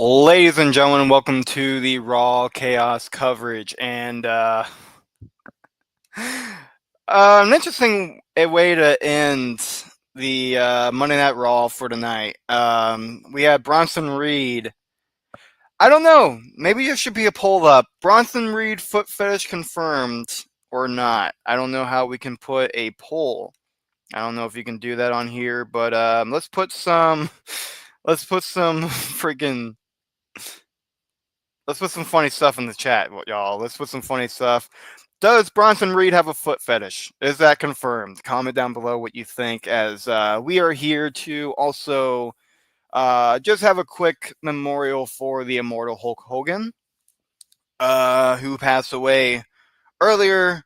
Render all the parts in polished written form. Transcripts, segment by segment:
Ladies and gentlemen, welcome to the Raw Chaos coverage. And an interesting way to end the Monday Night Raw for tonight. We had Bronson Reed. I don't know. Maybe there should be a poll up. Bronson Reed foot fetish confirmed or not. I don't know how we can put a poll. I don't know if you can do that on here, but let's put some. Let's put some freaking. Let's put some funny stuff in the chat, y'all. Let's put some funny stuff. Does Bronson Reed have a foot fetish? Is that confirmed? Comment down below what you think, as we are here to also just have a quick memorial for the immortal Hulk Hogan, who passed away earlier.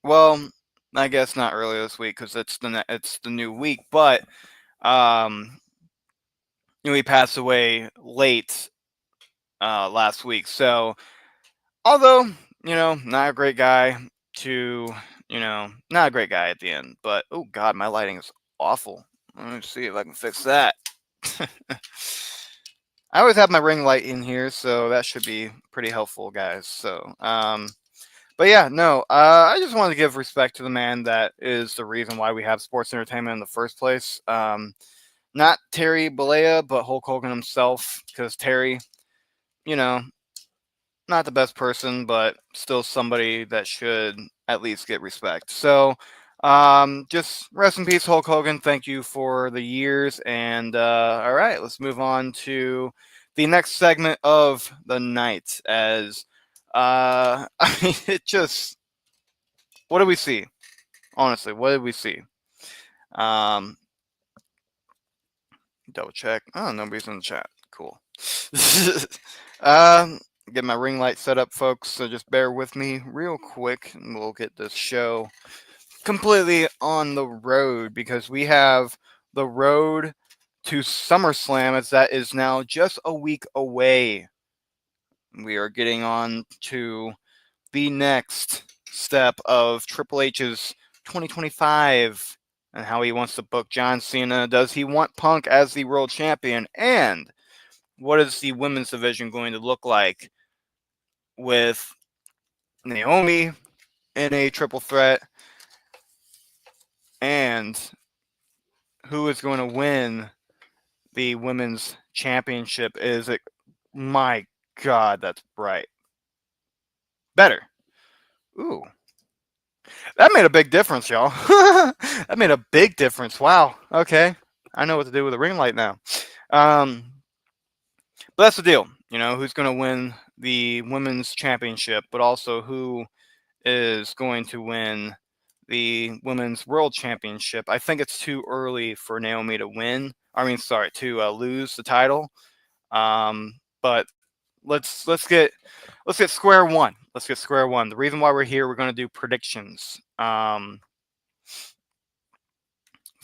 Well, I guess not earlier this week because it's the new week, but he passed away late last week. So, although not a great guy not a great guy at the end. But oh god, my lighting is awful. Let me see if I can fix that. I always have my ring light in here, so that should be pretty helpful, guys. So, but yeah, no, I just wanted to give respect to the man that is the reason why we have sports entertainment in the first place. Not Terry Bollea, but Hulk Hogan himself, because Terry, not the best person, but still somebody that should at least get respect. So, just rest in peace, Hulk Hogan. Thank you for the years. And all right, let's move on to the next segment of the night. As I mean, what did we see? Honestly, what did we see? Double check. Oh, nobody's in the chat. Cool. Get my ring light set up, folks, so just bear with me real quick and we'll get this show completely on the road, because we have the road to SummerSlam, as that is now just a week away. We are getting on to the next step of Triple H's 2025 and how he wants to book John Cena. Does he want Punk as the world champion? And what is the women's division going to look like with Naomi in a triple threat? And who is going to win the women's championship? Is it... My god, that's bright. Better. Ooh. That made a big difference, y'all. That made a big difference. Wow. Okay. I know what to do with a ring light now. But that's the deal. Who's going to win the women's championship, but also who is going to win the women's world championship. I think it's too early for Naomi to win. To lose the title. But let's get square one. Let's get square one. The reason why we're here, we're going to do predictions. If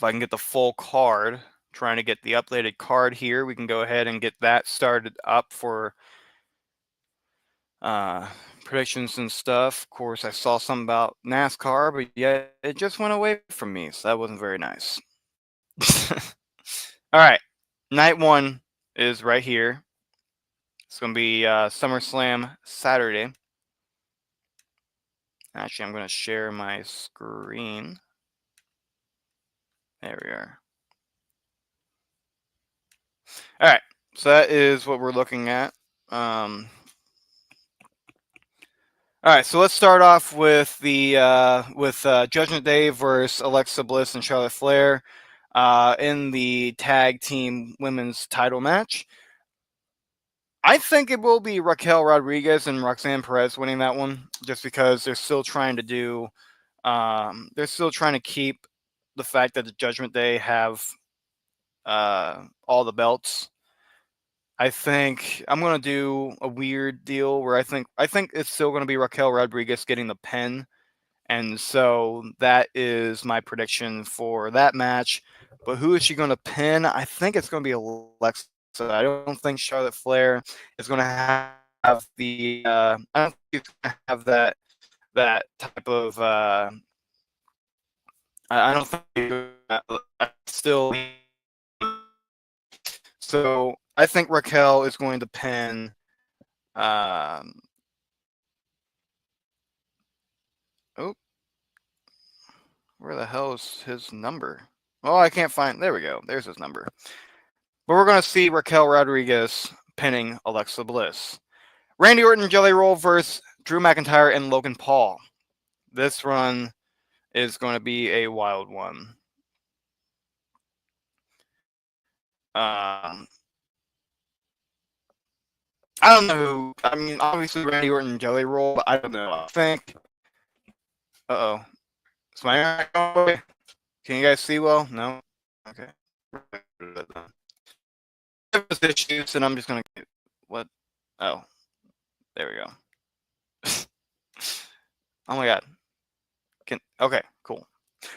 I can get the full card, trying to get the updated card here, we can go ahead and get that started up for predictions and stuff. Of course, I saw something about NASCAR, but yeah, it just went away from me, so that wasn't very nice. All right, night one is right here. It's going to be SummerSlam Saturday. Actually, I'm going to share my screen. There we are. All right, so that is what we're looking at. All right, so let's start off with the Judgment Day versus Alexa Bliss and Charlotte Flair in the tag team women's title match. I think it will be Raquel Rodriguez and Roxanne Perez winning that one, just because they're still trying to do, they're still trying to keep the fact that the Judgment Day have all the belts. I think I'm gonna do a weird deal where I think it's still gonna be Raquel Rodriguez getting the pin, and so that is my prediction for that match. But who is she gonna pin? I think it's gonna be Alexa. I don't think Charlotte Flair is gonna have the. I don't think it's gonna have that type of. I don't think still. So I think Raquel is going to pin. Um, oh, where the hell is his number? Oh, I can't find. There we go. There's his number. But we're going to see Raquel Rodriguez pinning Alexa Bliss. Randy Orton Jelly Roll versus Drew McIntyre and Logan Paul. This run is going to be a wild one. I don't know who. I mean, obviously Randy Orton Jelly Roll, but I don't know. I think. Uh oh. Is my internet going away? Can you guys see well? No? Okay. Issues, and I'm just going to. What? Oh. There we go. Oh my god. Okay, cool.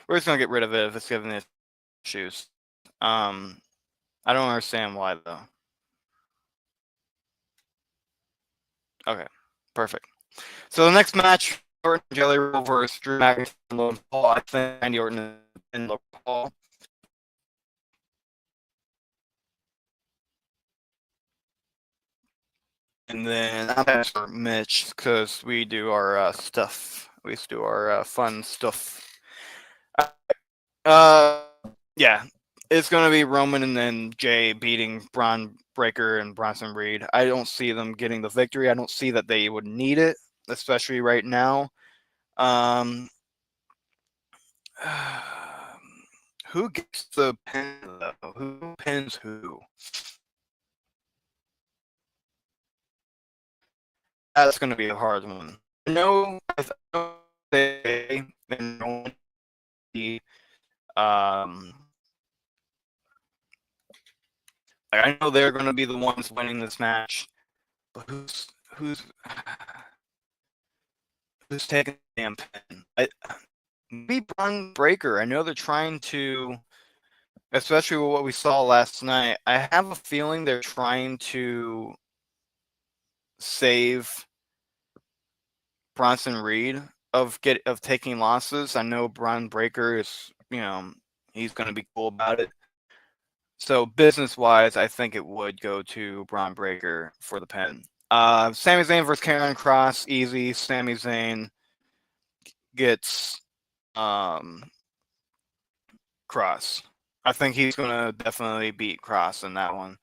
We're just going to get rid of it if it's giving it issues. I don't understand why, though. Okay, perfect. So the next match, Orton Jelly Roll versus Drew McIntyre and Logan Paul. I think Randy Orton and Logan Paul. And then I'm going for Mitch because we do our stuff. We do our fun stuff. Yeah, it's going to be Roman and then Jay beating Braun Breaker and Bronson Reed. I don't see them getting the victory. I don't see that they would need it, especially right now. Who gets the pin, though? Who pins who? That's going to be a hard one. I know they I know they're going to be the ones winning this match, but who's taking the damn pin? Maybe Braun Breaker. I know they're trying to, especially with what we saw last night. I have a feeling they're trying to save Bronson Reed of taking losses. I know Braun Breaker is, he's going to be cool about it. So business-wise, I think it would go to Braun Breaker for the pin. Sami Zayn versus Karrion Kross, easy. Sami Zayn gets Kross. I think he's going to definitely beat Kross in that one.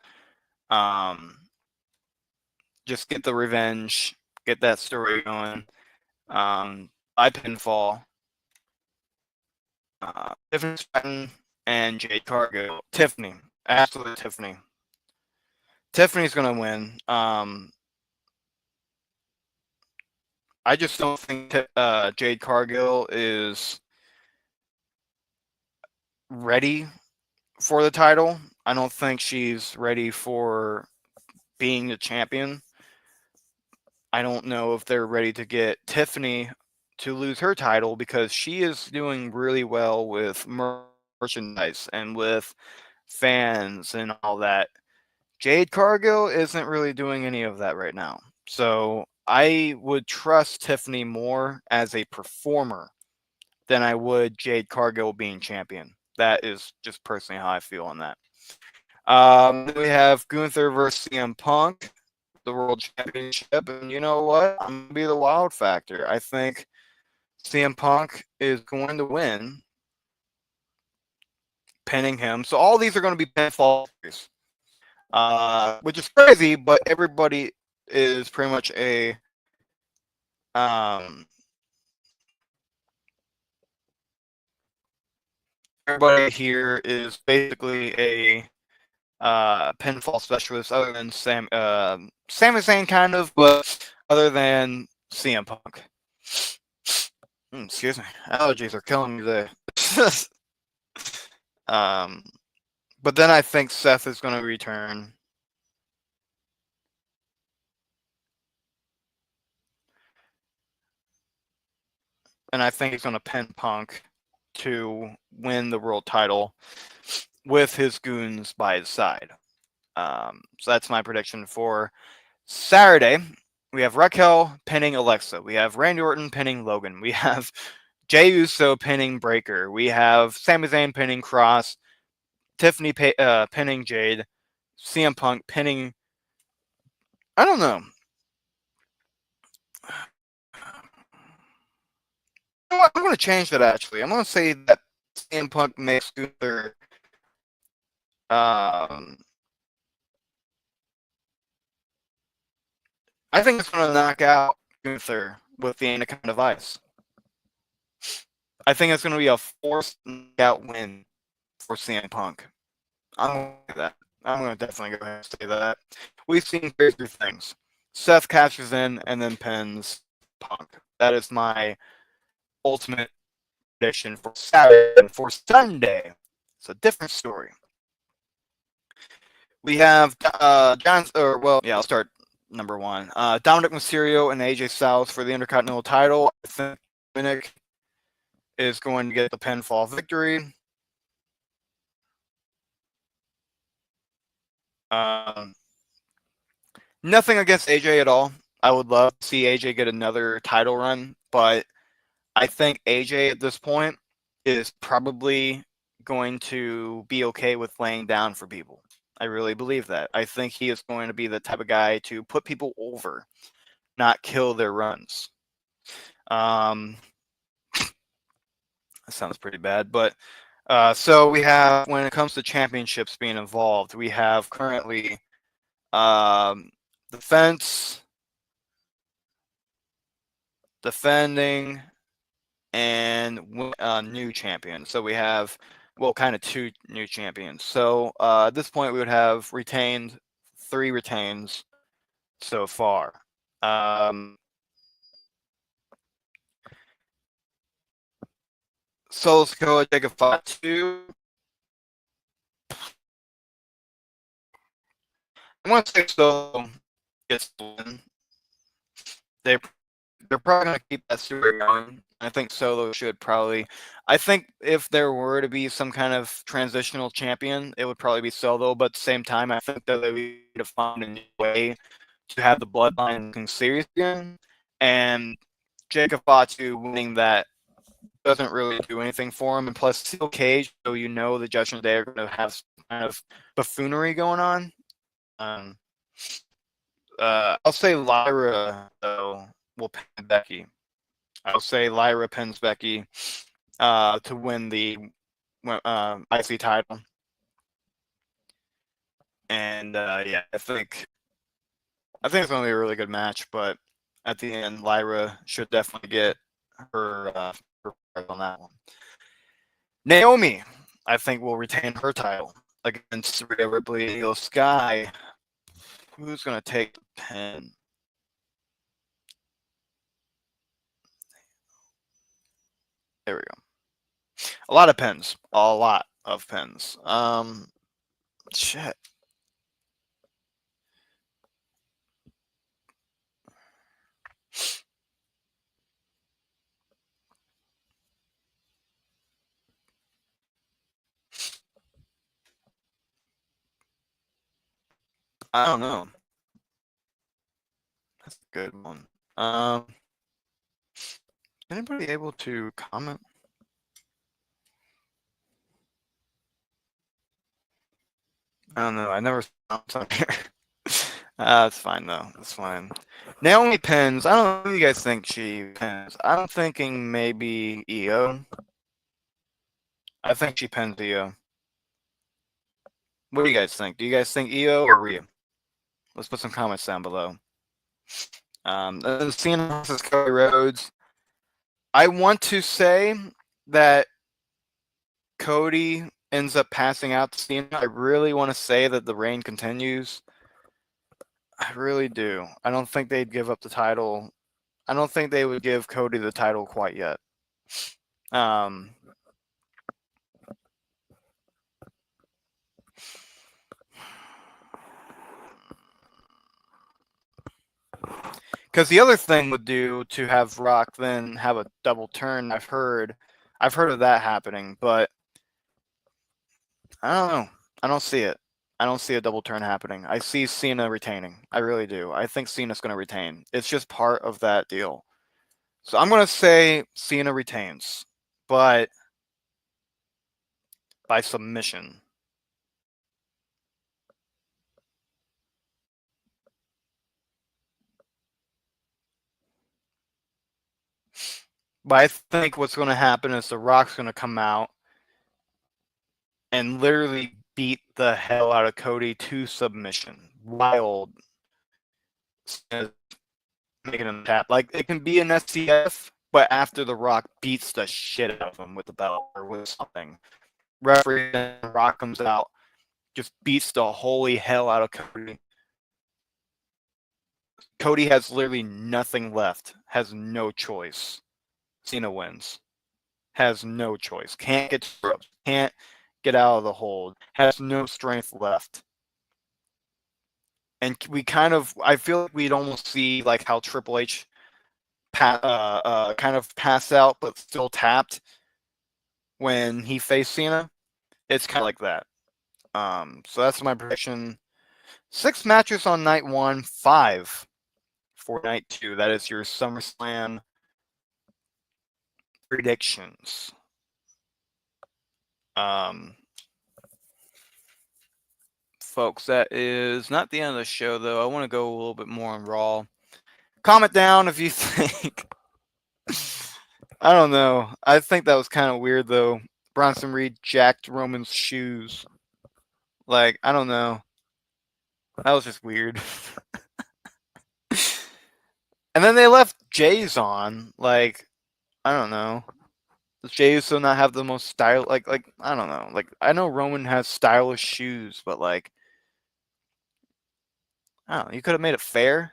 Just get the revenge, get that story going. By pinfall. Tiffany Stratton and Jade Cargill. Tiffany. Absolutely Tiffany. Tiffany's going to win. I just don't think Jade Cargill is ready for the title. I don't think she's ready for being the champion. I don't know if they're ready to get Tiffany to lose her title because she is doing really well with merchandise and with fans and all that. Jade Cargill isn't really doing any of that right now. So I would trust Tiffany more as a performer than I would Jade Cargill being champion. That is just personally how I feel on that. We have Gunther versus CM Punk, the World Championship, and you know what? I'm going to be the wild factor. I think CM Punk is going to win, pinning him. So all these are going to be pinfall, which is crazy, but everybody is pretty much a everybody here is basically a pinfall specialist, other than Sami Zayn, kind of, but other than CM Punk. Excuse me, allergies are killing me today. But then I think Seth is going to return. And I think he's going to pin Punk to win the world title with his goons by his side. So that's my prediction for Saturday. We have Raquel pinning Alexa. We have Randy Orton pinning Logan. We have Jey Uso pinning Breaker. We have Sami Zayn pinning Kross. Tiffany pinning Jade. CM Punk pinning. I don't know. You know what? I'm going to change that actually. I'm going to say that CM Punk makes Gunther. Um, I think it's going to knock out Gunther with the Anaconda Vice. I think it's going to be a forced knockout win for CM Punk. I'm going to say that. I'm going to definitely go ahead and say that. We've seen crazier things. Seth cashes in and then pins Punk. That is my ultimate prediction for Saturday. And for Sunday, it's a different story. We have I'll start number one. Dominic Mysterio and AJ Styles for the Intercontinental title. I think Dominic is going to get the pinfall victory. Nothing against AJ at all. I would love to see AJ get another title run, but I think AJ at this point is probably going to be okay with laying down for people. I really believe that. I think he is going to be the type of guy to put people over, not kill their runs. That sounds pretty bad, but so we have, when it comes to championships being involved, we have currently defense, defending, and new champion. So we have, well, kind of two new champions. So at this point, we would have retained 3 retains so far. Solo Sikoa, Jacob fought 2. I want to say Solo gets the win. They're probably going to keep that story going. I think Solo should probably. I think if there were to be some kind of transitional champion, it would probably be Solo. But at the same time, I think that they would need to find a new way to have the bloodline looking serious again. And Jacob Fatu winning that doesn't really do anything for him. And plus, Steel Cage, so you know the Judgment Day are going to have some kind of buffoonery going on. I'll say Lyra, though, will pin Becky. I'll say Lyra pins Becky to win the IC title. And yeah, I think it's going to be a really good match. But at the end, Lyra should definitely get her on that one. Naomi, I think, will retain her title against Rhea Ripley and Io Sky. Who's going to take the pin? There we go. A lot of pins. A lot of pins. Shit. I don't know. That's a good one. Anybody able to comment? I don't know. I never saw on here. That's fine though. That's fine. Naomi pins. I don't know who you guys think she pins. I'm thinking maybe Io. I think she pins Io. What do you guys think? Do you guys think Io or Rhea? Let's put some comments down below. Then Cena versus Cody Rhodes. I want to say that Cody ends up passing out to Cena. I really want to say that the reign continues. I really do. I don't think they'd give up the title. I don't think they would give Cody the title quite yet. Because the other thing would do to have Rock then have a double turn. I've heard of that happening, but I don't know. I don't see it. I don't see a double turn happening. I see Cena retaining. I really do. I think Cena's going to retain. It's just part of that deal. So I'm going to say Cena retains, but by submission. But I think what's going to happen is The Rock's going to come out and literally beat the hell out of Cody to submission. Wild. Making him tap. Like, it can be an SCF, but after The Rock beats the shit out of him with the belt or with something. Referee Rock comes out, just beats the holy hell out of Cody. Cody has literally nothing left, has no choice. Cena wins. Has no choice. Can't get to the ropes. Can't get out of the hold. Has no strength left. And we kind of, I feel like we'd almost see like how Triple H kind of passed out but still tapped when he faced Cena. It's kind of like that. So that's my prediction. 6 matches on night 1, 5 for night 2. That is your SummerSlam predictions. Folks, that is not the end of the show, though. I want to go a little bit more on Raw. Comment down if you think. I don't know. I think that was kind of weird, though. Bronson Reed jacked Roman's shoes. Like, I don't know. That was just weird. And then they left Jay's on. Like, I don't know. Does Jay Uso not have the most style? Like I don't know. Like, I know Roman has stylish shoes, but like, I don't know. You could have made it fair.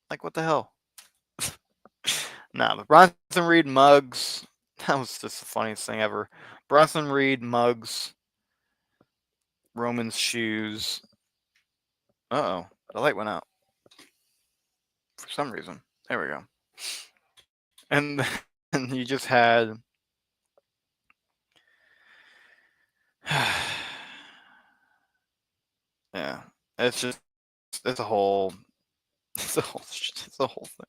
Like, what the hell? Nah, but Bronson Reed mugs. That was just the funniest thing ever. Bronson Reed mugs. Roman's shoes. Uh-oh. The light went out. For some reason. There we go. And then you just had... yeah. It's just... It's a whole... It's a whole thing.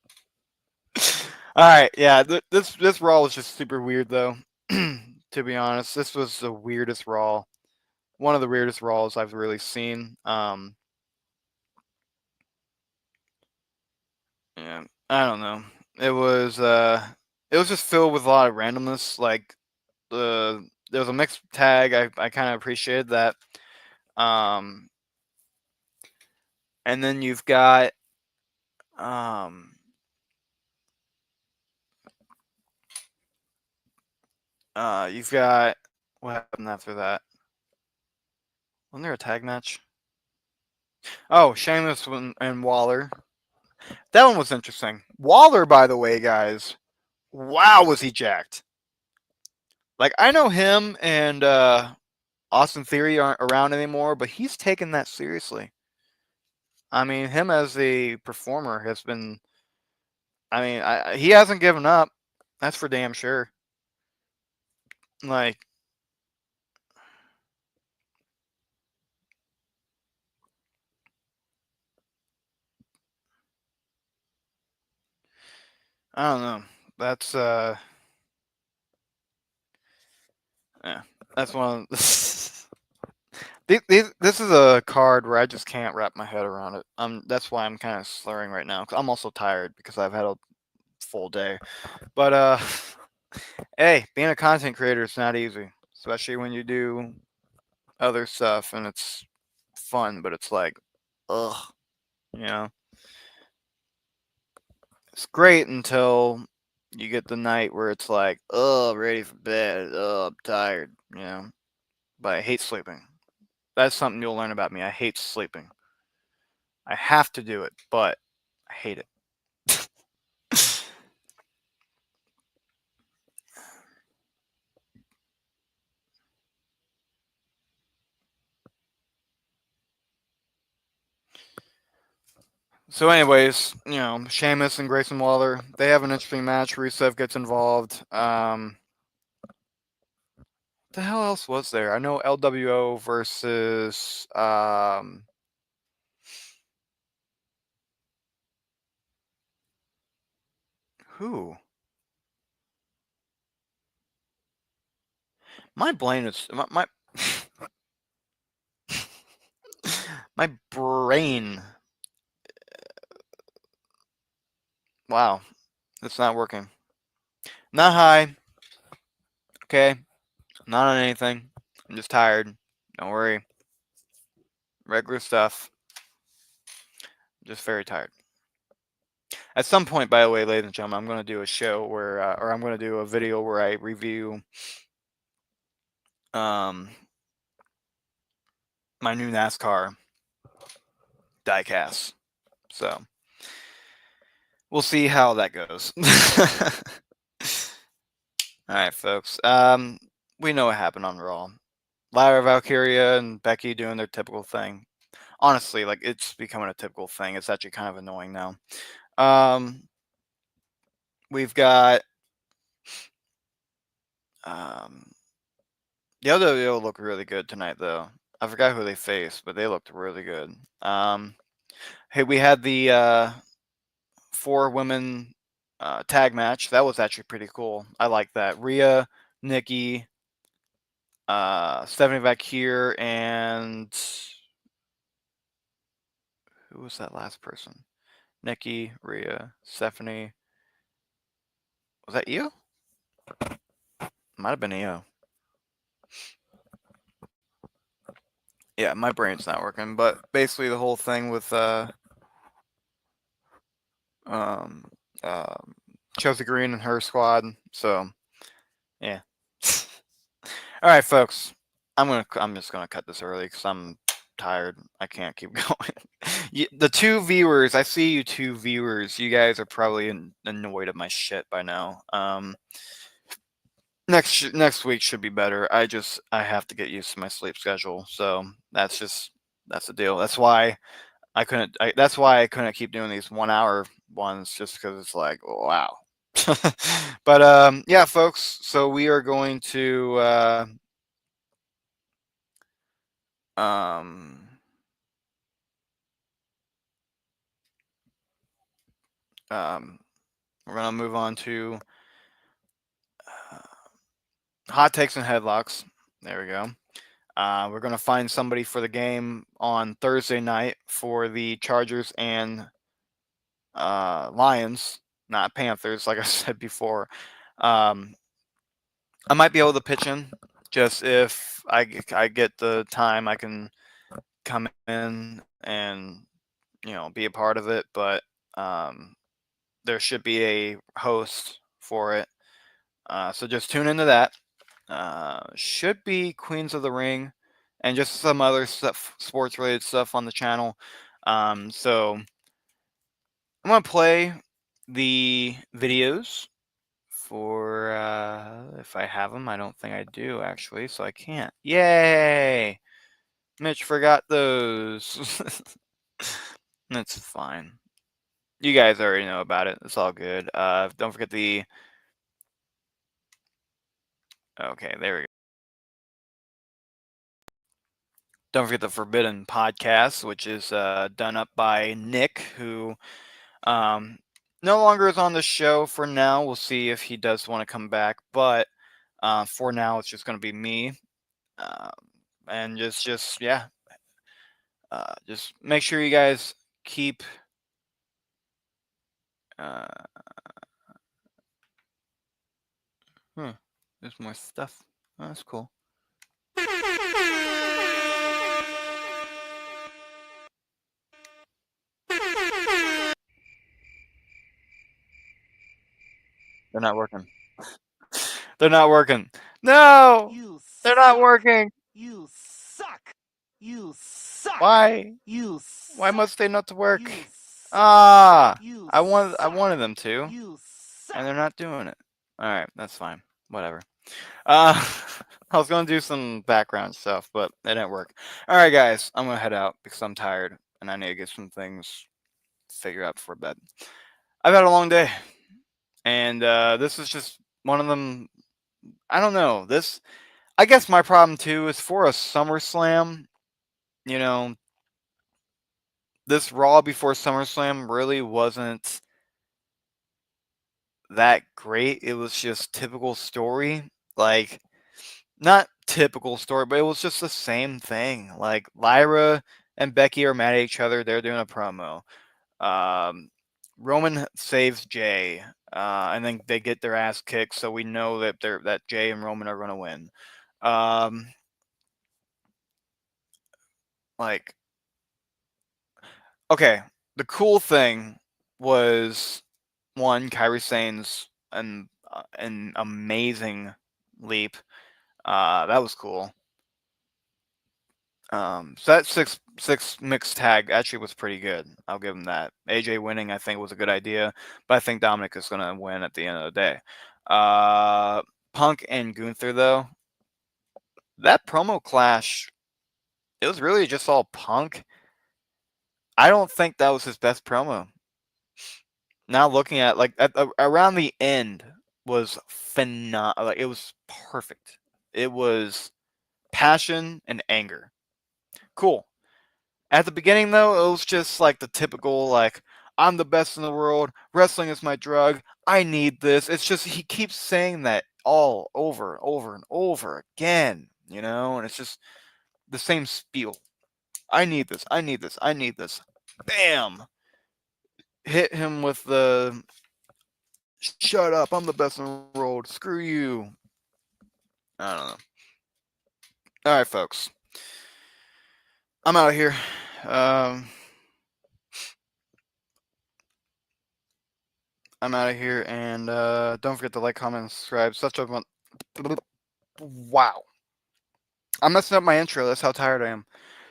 Alright, yeah. This Raw was just super weird, though. To be honest. This was the weirdest Raw. One of the weirdest Raws I've really seen. Yeah, I don't know. It was just filled with a lot of randomness. Like, there was a mixed tag. I kind of appreciated that. And then you've got what happened after that? Wasn't there a tag match? Oh, Sheamus and Waller. That one was interesting. Waller, by the way, guys. Wow, was he jacked? Like, I know him and Austin Theory aren't around anymore, but he's taken that seriously. I mean, him as a performer has been. I mean, he hasn't given up. That's for damn sure. Like, I don't know. That's yeah. That's one. This is a card where I just can't wrap my head around it. That's why I'm kind of slurring right now. 'Cause I'm also tired because I've had a full day. But hey, being a content creator is not easy, especially when you do other stuff and it's fun, but it's like, ugh, you know. It's great until you get the night where it's like, oh, ready for bed. Oh, I'm tired, you know. But I hate sleeping. That's something you'll learn about me. I hate sleeping. I have to do it, but I hate it. So, anyways, you know, Sheamus and Grayson Waller, they have an interesting match. Rusev gets involved. What the hell else was there? I know LWO versus who? My brain is my my brain. Wow. It's not working. Not high. Okay. Not on anything. I'm just tired. Don't worry. Regular stuff. Just very tired. At some point, by the way, ladies and gentlemen, I'm going to do a show where, or I'm going to do a video where I review my new NASCAR diecast. So we'll see how that goes. All right, folks. We know what happened on Raw. Lyra Valkyria and Becky doing their typical thing. Honestly, like it's becoming a typical thing. It's actually kind of annoying now. We've got the other video looked really good tonight, though. I forgot who they faced, but they looked really good. Hey, we had the 4 women tag match. That was actually pretty cool. I like that. Rhea, Nikki, Stephanie Vakir, and who was that last person? Nikki, Rhea, Stephanie. Was that Io? Might have been Io. Yeah, my brain's not working, but basically the whole thing with Chelsea Green and her squad. So yeah. All right, folks. I'm just gonna cut this early because I'm tired. I can't keep going. The 2 viewers, I see you 2 viewers. You guys are probably annoyed at my shit by now. Next week should be better. I have to get used to my sleep schedule. So that's the deal. That's why I couldn't keep doing these 1-hour ones, just because it's like, wow. But yeah, folks. So we are going to we're gonna move on to hot takes and headlocks. There we go. We're gonna find somebody for the game on Thursday night for the Chargers and Lions, not Panthers, like I said before. I might be able to pitch in, just if I get the time, I can come in and be a part of it. But there should be a host for it, so just tune into that. Should be Queens of the Ring and just some other stuff, sports related stuff on the channel. So I'm gonna play the videos for if I have them. I don't think I do actually, so I can't. Yay! Mitch forgot those. That's fine. You guys already know about it. It's all good. Don't forget the. Okay, there we go. Don't forget the Forbidden Podcast, which is done up by Nick, who no longer is on the show for now. We'll see if he does want to come back, but for now, it's just going to be me. And just yeah, just make sure you guys keep there's more stuff. Oh, that's cool. They're not working. They're not working. No, they're not working. You suck. You suck. Why? You suck. Why must they not work? You Ah, You I wanted suck. them to, You suck. and they're not doing it. All right, that's fine. Whatever. I was gonna do some background stuff, but it didn't work. All right, guys, I'm gonna head out because I'm tired and I need to get some things figured out before bed. I've had a long day, and this is just one of them. I don't know. I guess my problem too is for a SummerSlam. This Raw before SummerSlam really wasn't that great. It was just typical story. Like, not typical story, but it was just the same thing. Like, Lyra and Becky are mad at each other. They're doing a promo. Roman saves Jay. and then they get their ass kicked, so we know that Jay and Roman are going to win. Um, like, okay, the cool thing was one, Kairi Sane's an amazing leap. That was cool. So that six mixed tag actually was pretty good. I'll give him that. AJ winning, I think, was a good idea, but I think Dominic is going to win at the end of the day. Punk and Gunther, though, that promo clash, it was really just all Punk. I don't think that was his best promo. Now looking at around the end was phenomenal. Like, it was perfect. It was passion and anger. Cool. At the beginning, though, it was just like the typical, like, I'm the best in the world. Wrestling is my drug. I need this. It's just he keeps saying that all over and over and over again, and it's just the same spiel. I need this. I need this. I need this. Bam! Hit him with the shut up. I'm the best in the world. Screw you. I don't know. All right, folks. I'm out of here. I'm out of here, and don't forget to like, comment, and subscribe. Wow. I'm messing up my intro. That's how tired I am.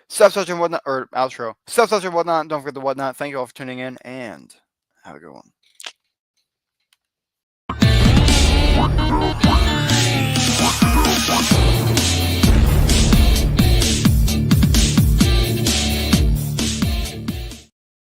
Stuff such and whatnot, or outro. Stuff such and whatnot. Don't forget the whatnot. Thank you all for tuning in, and have a good one.